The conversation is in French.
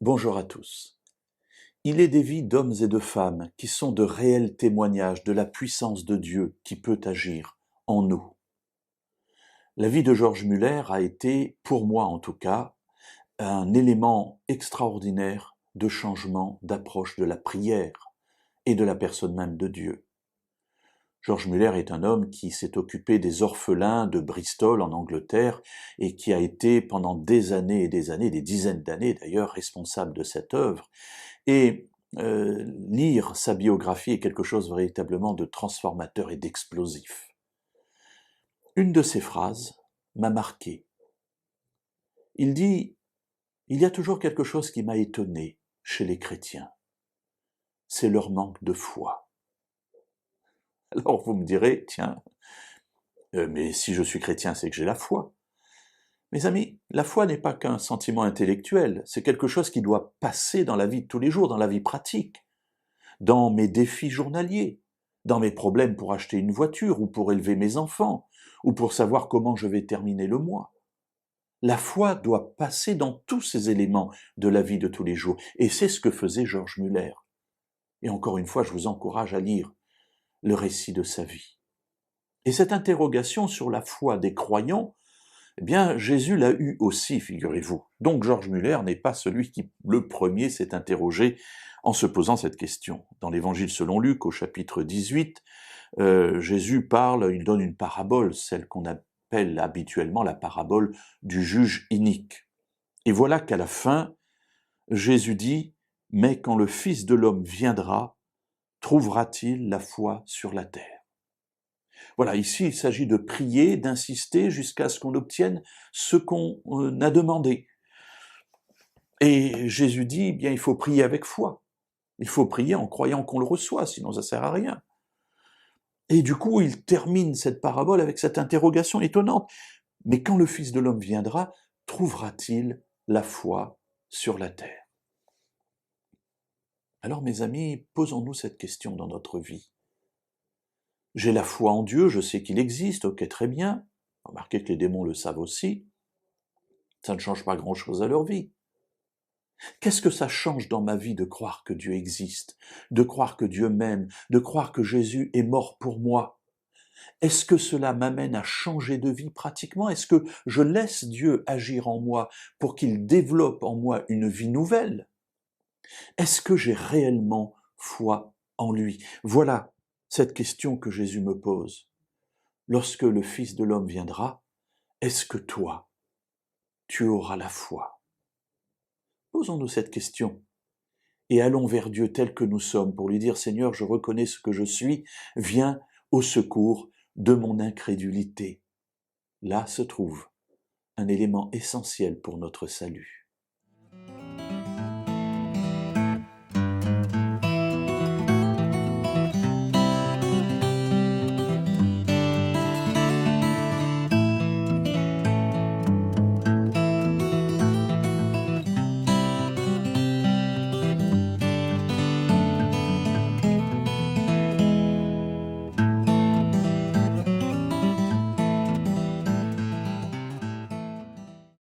Bonjour à tous. Il est des vies d'hommes et de femmes qui sont de réels témoignages de la puissance de Dieu qui peut agir en nous. La vie de George Muller a été, pour moi en tout cas, un élément extraordinaire de changement d'approche de la prière et de la personne même de Dieu. George Muller est un homme qui s'est occupé des orphelins de Bristol en Angleterre et qui a été pendant des années et des années, des dizaines d'années d'ailleurs, responsable de cette œuvre. Et lire sa biographie est quelque chose véritablement de transformateur et d'explosif. Une de ses phrases m'a marqué. Il dit « Il y a toujours quelque chose qui m'a étonné chez les chrétiens. C'est leur manque de foi. » Alors vous me direz, tiens, mais si je suis chrétien, c'est que j'ai la foi. Mes amis, la foi n'est pas qu'un sentiment intellectuel, c'est quelque chose qui doit passer dans la vie de tous les jours, dans la vie pratique, dans mes défis journaliers, dans mes problèmes pour acheter une voiture ou pour élever mes enfants, ou pour savoir comment je vais terminer le mois. La foi doit passer dans tous ces éléments de la vie de tous les jours, et c'est ce que faisait George Muller. Et encore une fois, je vous encourage à lire le récit de sa vie. Et cette interrogation sur la foi des croyants, eh bien, Jésus l'a eue aussi, figurez-vous. Donc George Muller n'est pas celui qui, le premier, s'est interrogé en se posant cette question. Dans l'Évangile selon Luc, au chapitre 18, Jésus parle, il donne une parabole, celle qu'on appelle habituellement la parabole du juge inique. Et voilà qu'à la fin, Jésus dit « Mais quand le Fils de l'homme viendra, trouvera-t-il la foi sur la terre ?» Voilà, ici il s'agit de prier, d'insister jusqu'à ce qu'on obtienne ce qu'on a demandé. Et Jésus dit, eh bien, il faut prier avec foi. Il faut prier en croyant qu'on le reçoit, sinon ça sert à rien. Et du coup, il termine cette parabole avec cette interrogation étonnante. Mais quand le Fils de l'homme viendra, trouvera-t-il la foi sur la terre? Alors, mes amis, posons-nous cette question dans notre vie. J'ai la foi en Dieu, je sais qu'il existe, ok, très bien. Remarquez que les démons le savent aussi. Ça ne change pas grand-chose à leur vie. Qu'est-ce que ça change dans ma vie de croire que Dieu existe, de croire que Dieu m'aime, de croire que Jésus est mort pour moi? Est-ce que cela m'amène à changer de vie pratiquement? Est-ce que je laisse Dieu agir en moi pour qu'il développe en moi une vie nouvelle? Est-ce que j'ai réellement foi en lui? Voilà cette question que Jésus me pose. Lorsque le Fils de l'homme viendra, est-ce que toi, tu auras la foi? Posons-nous cette question et allons vers Dieu tel que nous sommes pour lui dire « Seigneur, je reconnais ce que je suis, viens au secours de mon incrédulité. » Là se trouve un élément essentiel pour notre salut.